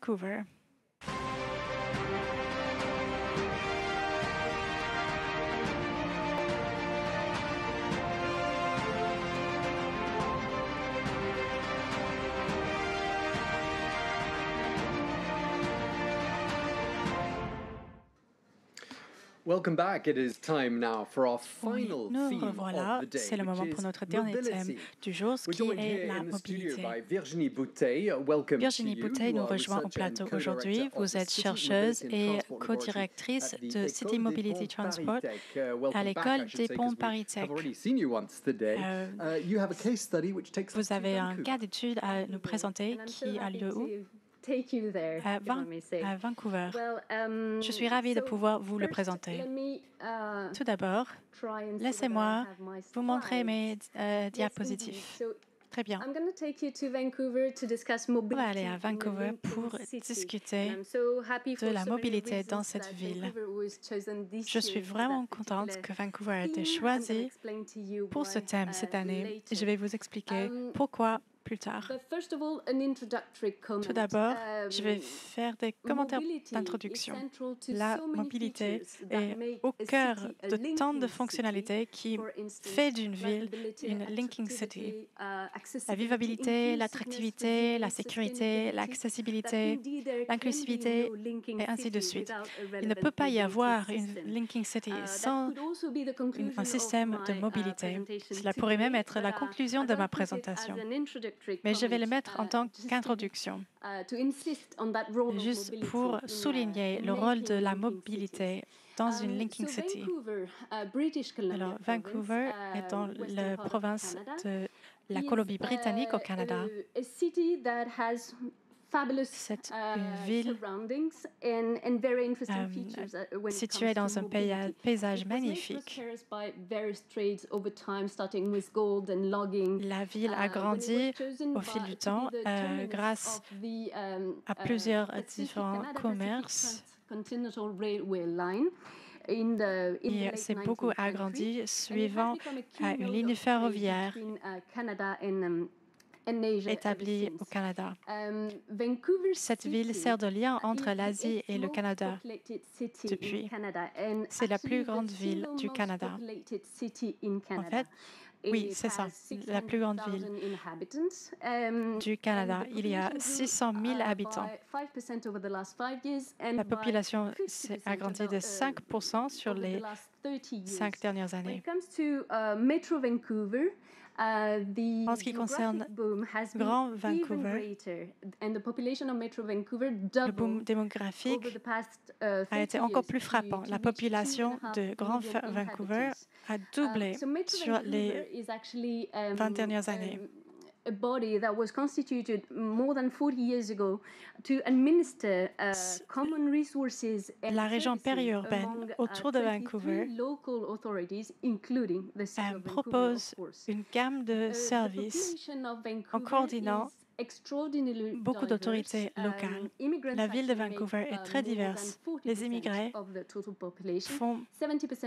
Vancouver. Welcome back. It is time now for our Oui, final nous theme revoilà. of the day, C'est le moment which pour is notre dernier thème mobility. du jour, ce We're qui joined est here la in the studio mobilité. by Virginie Boutet. Welcome Virginie to you. Boutet You nous are rejoint au researcher and plateau co-director aujourd'hui. of Vous the êtes City chercheuse Mobility and et Transport co-directrice Laboratory at the de École City des Mobility Ponts Transport ParisTech. à Welcome back, I l'école should des say, ponts 'cause we ParisTech. have already seen you once today. You have a case study which takes us Vous to avez un Vancouver. cas d'étude à nous présenter qui a lieu où? À Vancouver. Je suis ravie de pouvoir vous le présenter. Tout d'abord, laissez-moi vous montrer mes diapositives. Très bien. On va aller à Vancouver pour discuter de la mobilité dans cette ville. Je suis vraiment contente que Vancouver a été choisi pour ce thème cette année. Je vais vous expliquer pourquoi plus tard. Tout d'abord, je vais faire des commentaires d'introduction. La mobilité est au cœur de tant de fonctionnalités qui fait d'une ville une linking city. La vivabilité, l'attractivité, la sécurité, l'accessibilité, l'inclusivité et ainsi de suite. Il ne peut pas y avoir une linking city sans un système de mobilité. Cela pourrait même être la conclusion de ma présentation. Mais je vais le mettre en tant qu'introduction, juste pour souligner le rôle de la mobilité dans une linking city. Alors, Vancouver est dans la province de la Colombie-Britannique au Canada. C'est une ville située dans un paysage magnifique. La ville a grandi au fil du temps grâce à plusieurs différents commerces. Et s'est beaucoup agrandi suivant une ligne ferroviaire établie au Canada. Cette ville sert de lien entre l'Asie et le Canada depuis. C'est la plus grande ville du Canada. En fait, oui, c'est ça, la plus grande ville du Canada. Il y a 600 000 habitants. La population s'est agrandie de 5% sur les 5 dernières années. En ce qui concerne Grand Vancouver, le boom démographique a été encore plus frappant. La population de Grand Vancouver a doublé sur les 20 dernières années. La région périurbaine autour de Vancouver propose une gamme de services en coordonnant beaucoup d'autorités locales. La ville de Vancouver est très diverse. Les immigrés font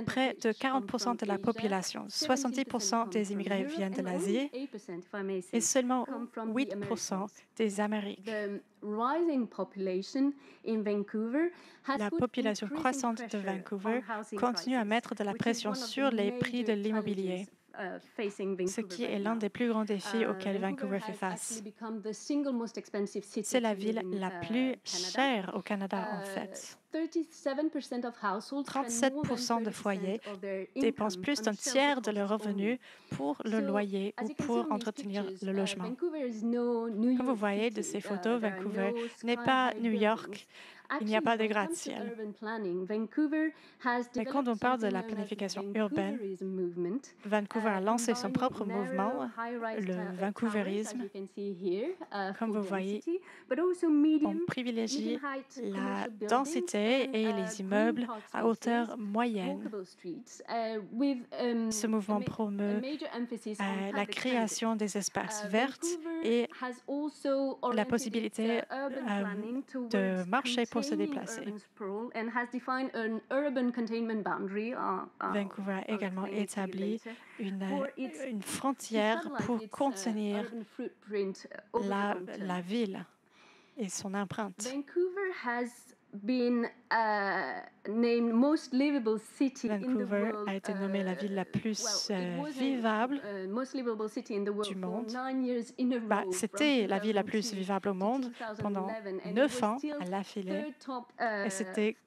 près de 40% de la population. 70% des immigrés viennent de l'Asie et seulement 8% des Amériques. La population croissante de Vancouver continue à mettre de la pression sur les prix de l'immobilier, ce qui est l'un des plus grands défis auxquels Vancouver fait face. C'est la ville la plus chère au Canada, en fait. 37% de foyers dépensent plus d'un tiers de leurs revenus pour le loyer ou pour entretenir le logement. Comme vous voyez de ces photos, Vancouver n'est pas New York. Il n'y a pas de gratte-ciel. Mais quand on parle de la planification urbaine, Vancouver a lancé son propre mouvement, le vancouverisme. Comme vous voyez, on privilégie la densité et les immeubles à hauteur moyenne. Ce mouvement promeut la création des espaces verts et la possibilité de marcher pour se déplacer. Vancouver a également établi une frontière pour contenir la ville. et son empreinte. Vancouver a été nommée la ville la plus vivable du monde. C'était la ville la plus vivable au monde pendant 9 ans à l'affilée et c'était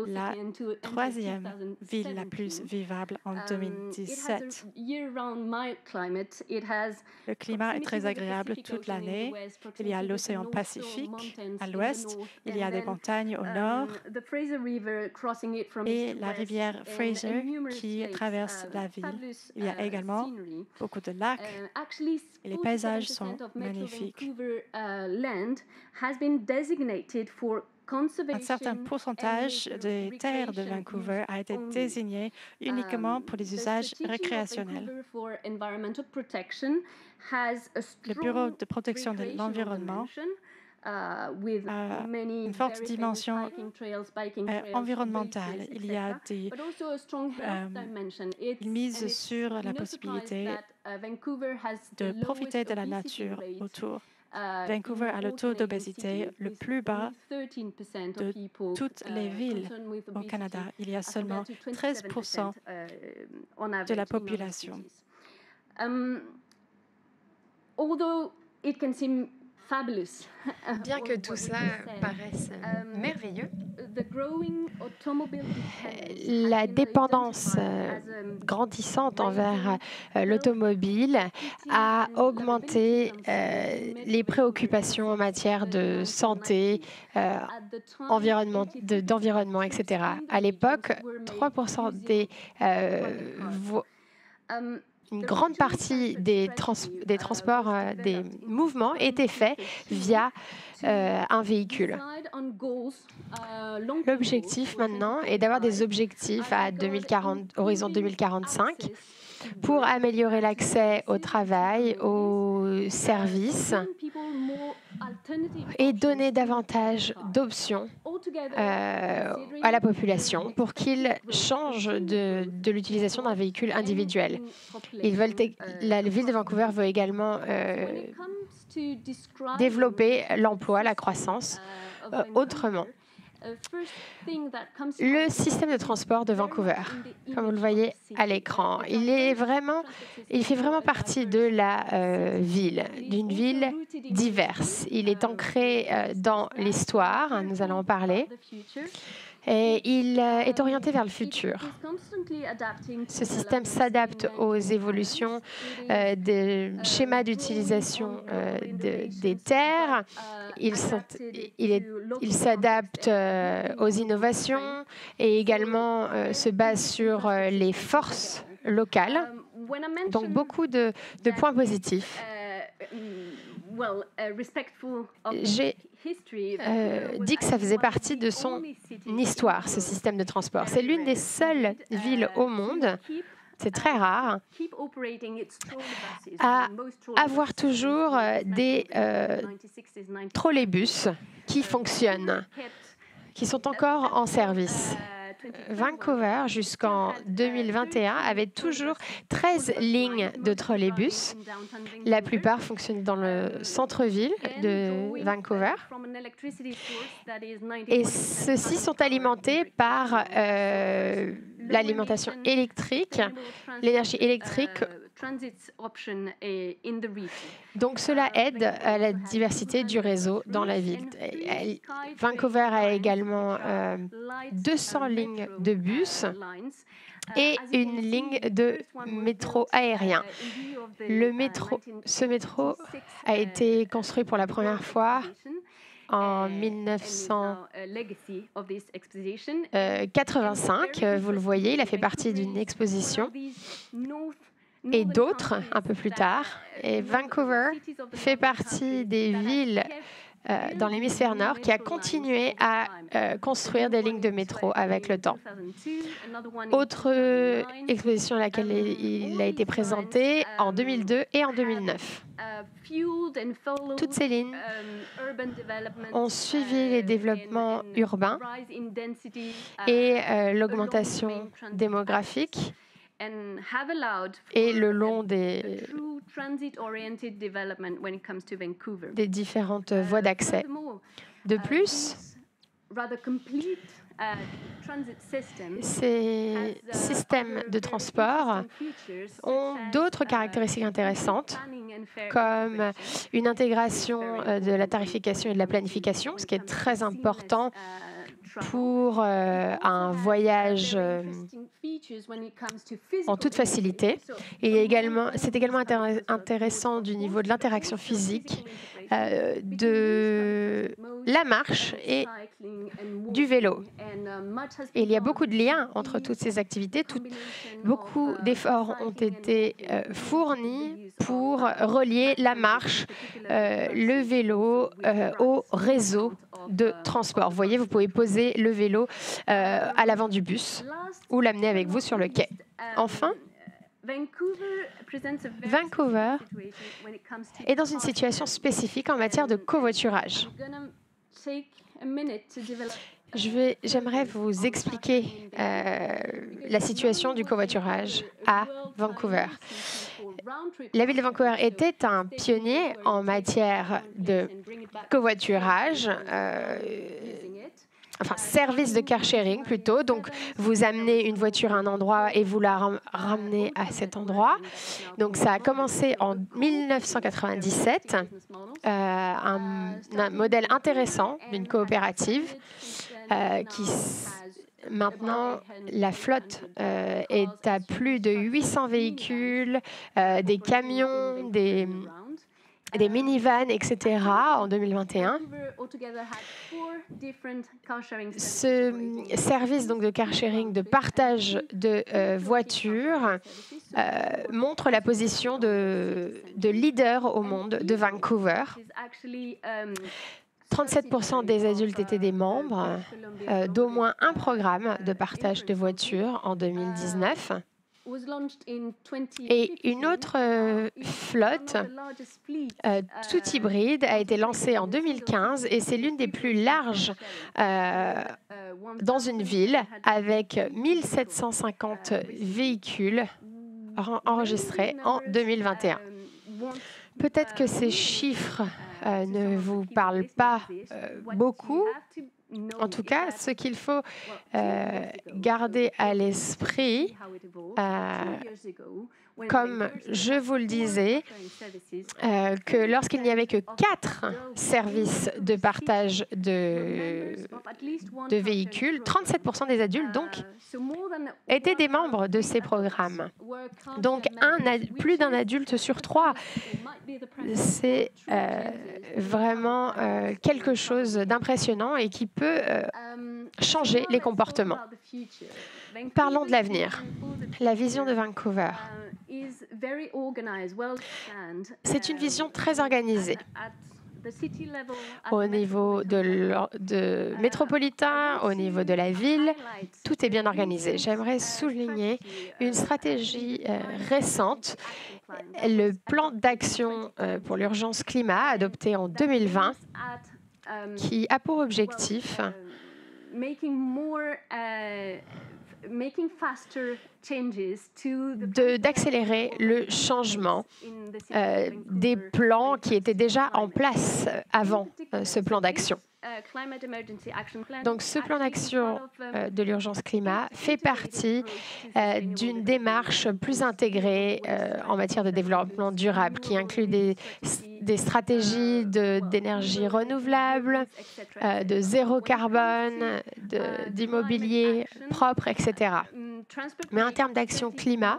la troisième ville la plus vivable en 2017. Le climat est très agréable toute l'année. Il y a l'océan Pacifique à l'ouest, il y a des montagnes au nord et la rivière Fraser qui traverse la ville. Il y a également beaucoup de lacs et les paysages sont magnifiques. Un certain pourcentage des terres de Vancouver a été désigné uniquement pour des usages récréationnels. Le Bureau de protection de l'environnement a une forte dimension environnementale. Il y a il mise sur la possibilité de profiter de la nature autour. Vancouver a le taux d'obésité le plus bas de toutes les villes au Canada. Il y a seulement 13% de la population. Bien que tout ça paraisse merveilleux, la dépendance grandissante envers l'automobile a augmenté les préoccupations en matière de santé, d'environnement, etc. À l'époque, 3% une grande partie des transports, des mouvements étaient faits via un véhicule. L'objectif maintenant est d'avoir des objectifs à horizon 2045 pour améliorer l'accès au travail, aux services et donner davantage d'options à la population pour qu'ils changent de l'utilisation d'un véhicule individuel. La ville de Vancouver veut également développer l'emploi, la croissance autrement. Le système de transport de Vancouver, comme vous le voyez à l'écran, il fait vraiment partie de la ville, d'une ville diverse. Il est ancré dans l'histoire, nous allons en parler, et il est orienté vers le futur. Ce système s'adapte aux évolutions des schémas d'utilisation des terres. Il s'adapte aux innovations et également se base sur les forces locales. Donc beaucoup de points positifs. J'ai dit que ça faisait partie de son histoire, ce système de transport. C'est l'une des seules villes au monde, c'est très rare, à avoir toujours des trolleybus qui fonctionnent, qui sont encore en service. Vancouver, jusqu'en 2021, avait toujours 13 lignes de trolleybus. La plupart fonctionnaient dans le centre-ville de Vancouver. Et ceux-ci sont alimentés par l'alimentation électrique, l'énergie électrique. Donc cela aide à la diversité du réseau dans la ville. Vancouver a également 200 lignes de bus et une ligne de métro aérien. Ce métro a été construit pour la première fois en 1985. Vous le voyez, il a fait partie d'une exposition. Et d'autres un peu plus tard. Et Vancouver fait partie des villes dans l'hémisphère nord qui a continué à construire des lignes de métro avec le temps. Autre exposition à laquelle il a été présenté en 2002 et en 2009. Toutes ces lignes ont suivi les développements urbains et l'augmentation démographique et le long des différentes voies d'accès. De plus, ces systèmes de transport ont d'autres caractéristiques intéressantes, comme une intégration de la tarification et de la planification, ce qui est très important pour un voyage en toute facilité. Et c'est également intéressant du niveau de l'interaction physique, de la marche et du vélo. Et il y a beaucoup de liens entre toutes ces activités. Beaucoup d'efforts ont été fournis pour relier la marche, le vélo au réseau de transport. Vous voyez, vous pouvez poser le vélo à l'avant du bus ou l'amener avec vous sur le quai. Enfin, Vancouver est dans une situation spécifique en matière de covoiturage. J'aimerais vous expliquer la situation du covoiturage à Vancouver. La ville de Vancouver était un pionnier en matière de covoiturage, enfin service de car sharing plutôt. Donc, vous amenez une voiture à un endroit et vous la ramenez à cet endroit. Donc, ça a commencé en 1997, un modèle intéressant d'une coopérative Maintenant, la flotte est à plus de 800 véhicules, des camions, des minivans, etc. en 2021. Ce service donc, de car sharing, de partage de voitures, montre la position de leader au monde de Vancouver. 37% des adultes étaient des membres d'au moins un programme de partage de voitures en 2019. Et une autre flotte, tout hybride, a été lancée en 2015 et c'est l'une des plus larges dans une ville avec 1750 véhicules enregistrés en 2021. Peut-être que ces chiffres ne vous parlent pas beaucoup. En tout cas, ce qu'il faut garder à l'esprit, comme je vous le disais, que lorsqu'il n'y avait que 4 services de partage de véhicules, 37% des adultes donc étaient des membres de ces programmes. Donc plus d'un adulte sur 3, c'est vraiment quelque chose d'impressionnant et qui peut changer les comportements. Parlons de l'avenir. La vision de Vancouver. C'est une vision très organisée. Au niveau de métropolitain, au niveau de la ville, tout est bien organisé. J'aimerais souligner une stratégie récente, le plan d'action pour l'urgence climat adopté en 2020, qui a pour objectif d'accélérer le changement des plans qui étaient déjà en place avant ce plan d'action. Donc, ce plan d'action de l'urgence climat fait partie d'une démarche plus intégrée en matière de développement durable qui inclut des stratégies d'énergie renouvelable, de zéro carbone, d'immobilier propre, etc. Mais en termes d'action climat,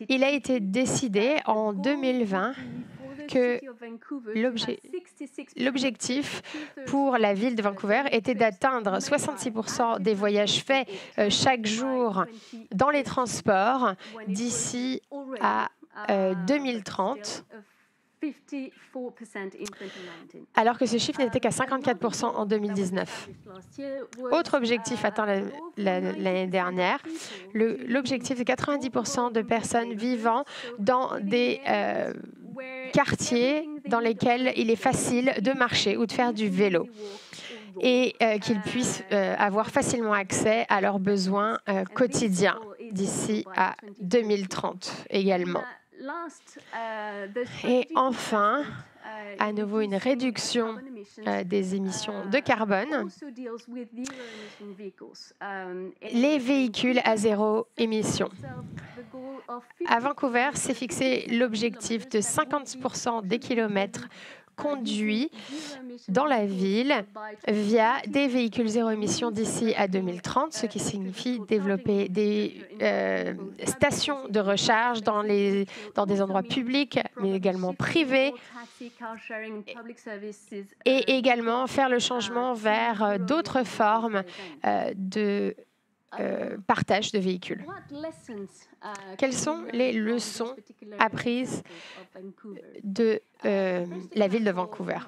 il a été décidé en 2020 que l'objectif pour la ville de Vancouver était d'atteindre 66% des voyages faits chaque jour dans les transports d'ici à 2030. Alors que ce chiffre n'était qu'à 54% en 2019. Autre objectif atteint l'année dernière, l'objectif de 90% de personnes vivant dans des quartiers dans lesquels il est facile de marcher ou de faire du vélo. et qu'ils puissent avoir facilement accès à leurs besoins quotidiens d'ici à 2030 également. Et enfin, à nouveau une réduction des émissions de carbone. Les véhicules à zéro émission. À Vancouver, s'est fixé l'objectif de 50% des kilomètres conduits dans la ville via des véhicules zéro émission d'ici à 2030, ce qui signifie développer des stations de recharge dans des endroits publics, mais également privés, et également faire le changement vers d'autres formes de partage de véhicules. Quelles sont les leçons apprises de la ville de Vancouver?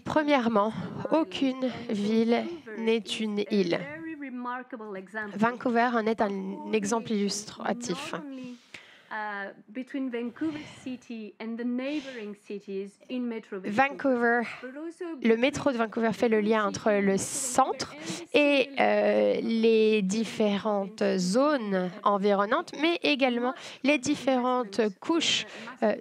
Premièrement, aucune ville n'est une île. Vancouver en est un exemple illustratif. Vancouver, le métro de Vancouver fait le lien entre le centre et les différentes zones environnantes, mais également les différentes couches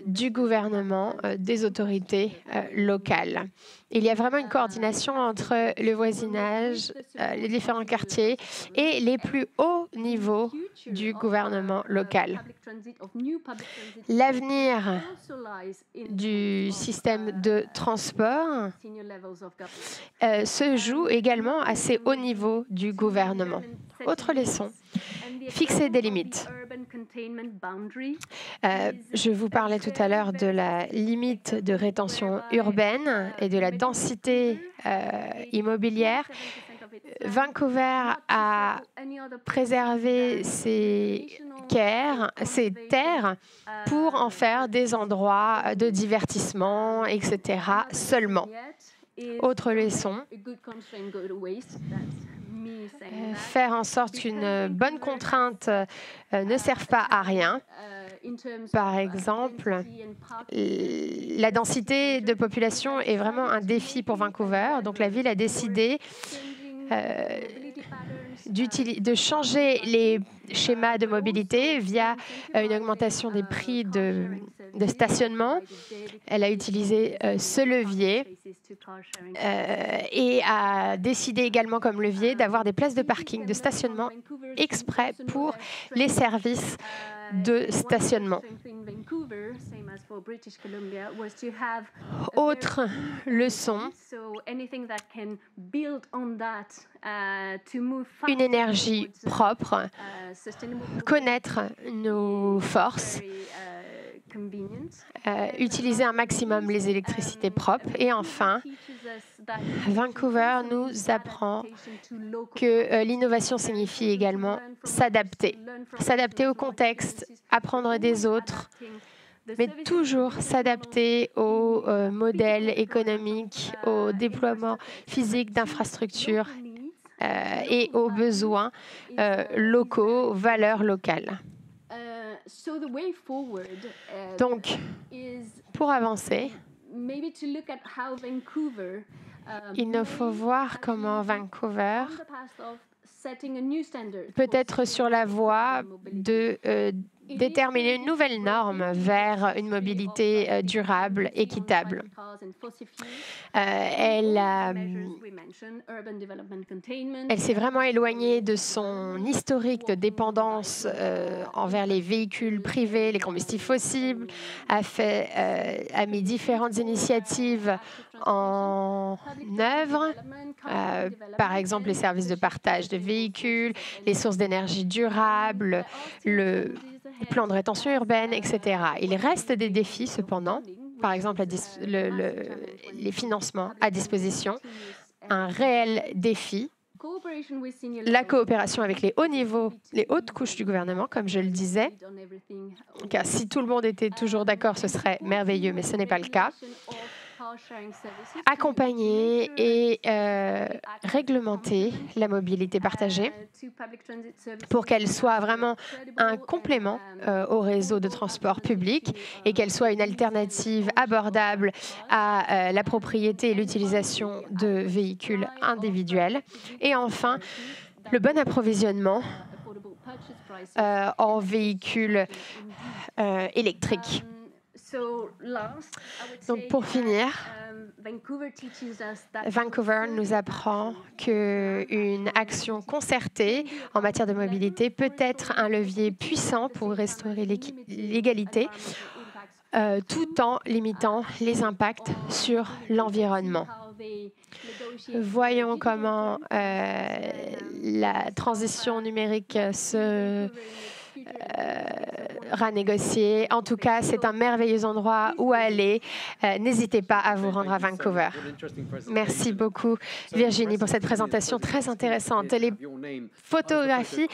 du gouvernement, des autorités locales. Il y a vraiment une coordination entre le voisinage, les différents quartiers et les plus hauts niveaux du gouvernement local. L'avenir du système de transport se joue également à ces hauts niveaux du gouvernement. Autre leçon, fixer des limites. Je vous parlais tout à l'heure de la limite de rétention urbaine et de la densité immobilière. Vancouver a préservé ses terres pour en faire des endroits de divertissement, etc. seulement. Autre leçon, faire en sorte qu'une bonne contrainte ne serve pas à rien. Par exemple, la densité de population est vraiment un défi pour Vancouver. Donc la ville a décidé de changer les schémas de mobilité via une augmentation des prix de stationnement. Elle a utilisé ce levier et a décidé également comme levier d'avoir des places de parking, de stationnement exprès pour les services de stationnement. Autre leçon, une énergie propre, connaître nos forces, utiliser un maximum les électricités propres. Et enfin, Vancouver nous apprend que l'innovation signifie également s'adapter. S'adapter au contexte, apprendre des autres, mais toujours s'adapter aux modèles économiques, au déploiement physique d'infrastructures et aux besoins locaux, aux valeurs locales. Donc, pour avancer, il nous faut voir comment Vancouver peut être sur la voie de déterminer une nouvelle norme vers une mobilité durable, équitable. Elle s'est vraiment éloignée de son historique de dépendance envers les véhicules privés, les combustibles fossiles, a mis différentes initiatives en œuvre, par exemple les services de partage de véhicules, les sources d'énergie durables, le plan de rétention urbaine, etc. Il reste des défis cependant, par exemple les financements à disposition, un réel défi, la coopération avec les hauts niveaux, les hautes couches du gouvernement, comme je le disais, car si tout le monde était toujours d'accord, ce serait merveilleux, mais ce n'est pas le cas. accompagner et réglementer la mobilité partagée pour qu'elle soit vraiment un complément au réseau de transport public et qu'elle soit une alternative abordable à la propriété et l'utilisation de véhicules individuels. Et enfin, le bon approvisionnement en véhicules électriques. Donc pour finir, Vancouver nous apprend qu'une action concertée en matière de mobilité peut être un levier puissant pour restaurer l'égalité tout en limitant les impacts sur l'environnement. Voyons comment la transition numérique sera négociée. En tout cas, c'est un merveilleux endroit où aller. N'hésitez pas à vous rendre à Vancouver. Merci beaucoup, Virginie, pour cette présentation très intéressante. Les photographies,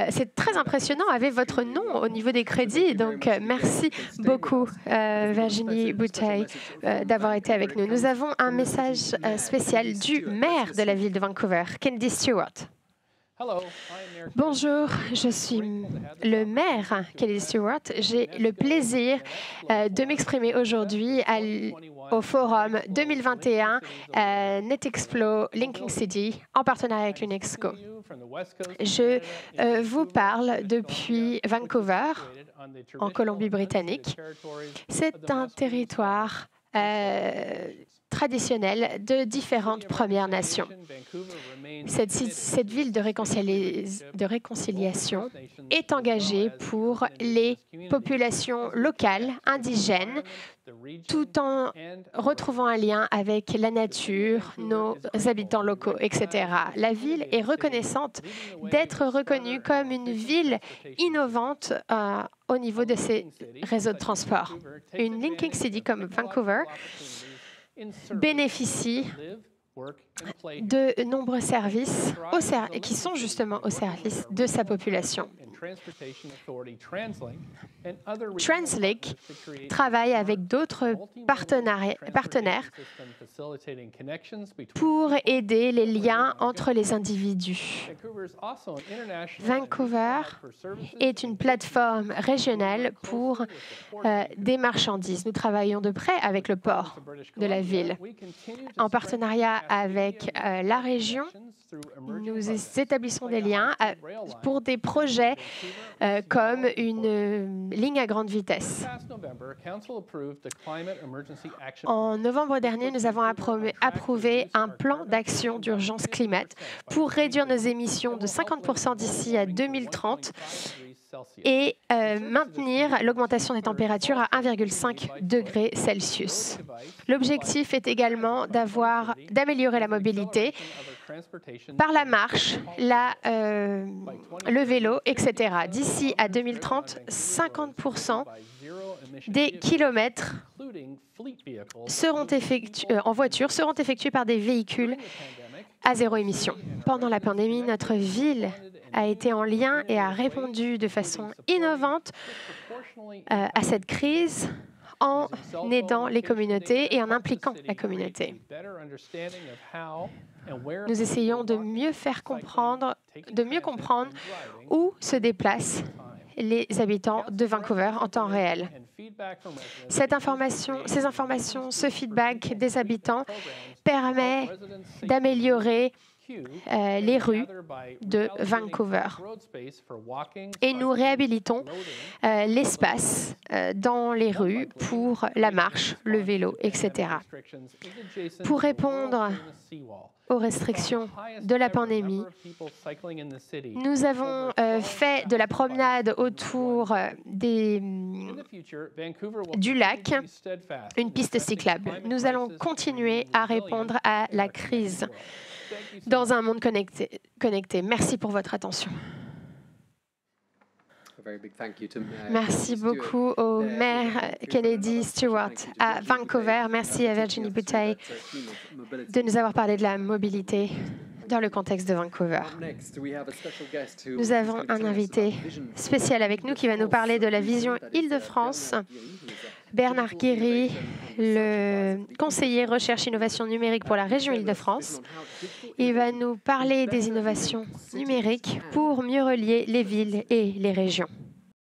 c'est très impressionnant, avec votre nom au niveau des crédits. Donc, merci beaucoup, Virginie Bouteille, d'avoir été avec nous. Nous avons un message spécial du maire de la ville de Vancouver, Kennedy Stewart. Bonjour, je suis le maire Kennedy Stewart. J'ai le plaisir de m'exprimer aujourd'hui au forum 2021 NetExplo Linking City en partenariat avec l'UNESCO. Je vous parle depuis Vancouver, en Colombie-Britannique. C'est un territoire traditionnelle de différentes Premières Nations. Cette ville de réconciliation est engagée pour les populations locales, indigènes, tout en retrouvant un lien avec la nature, nos habitants locaux, etc. La ville est reconnaissante d'être reconnue comme une ville innovante au niveau de ses réseaux de transport. Une Linking City comme Vancouver bénéficie de nombreux services qui sont justement au service de sa population. TransLink travaille avec d'autres partenaires pour aider les liens entre les individus. Vancouver est une plateforme régionale pour des marchandises. Nous travaillons de près avec le port de la ville. En partenariat avec la région, nous établissons des liens pour des projets comme une ligne à grande vitesse. En novembre dernier, nous avons approuvé un plan d'action d'urgence climat pour réduire nos émissions de 50% d'ici à 2030 et maintenir l'augmentation des températures à 1,5 degré Celsius. L'objectif est également d'améliorer la mobilité par la marche, le vélo, etc. D'ici à 2030, 50% des kilomètres en voiture seront effectués par des véhicules à zéro émission. Pendant la pandémie, notre ville a été en lien et a répondu de façon innovante à cette crise en aidant les communautés et en impliquant la communauté. Nous essayons de mieux comprendre où se déplacent les habitants de Vancouver en temps réel. Ces informations, ce feedback des habitants permet d'améliorer les rues de Vancouver. Et nous réhabilitons l'espace dans les rues pour la marche, le vélo, etc. Pour répondre aux restrictions de la pandémie, nous avons fait de la promenade autour du lac une piste cyclable. Nous allons continuer à répondre à la crise dans un monde connecté. Merci pour votre attention. Merci beaucoup au maire Kennedy Stewart à Vancouver. Merci à Virginie Bouteille de nous avoir parlé de la mobilité dans le contexte de Vancouver. Nous avons un invité spécial avec nous qui va nous parler de la vision Île-de-France Bernard Guéry, le conseiller recherche innovation numérique pour la région Île-de-France. Il va nous parler des innovations numériques pour mieux relier les villes et les régions.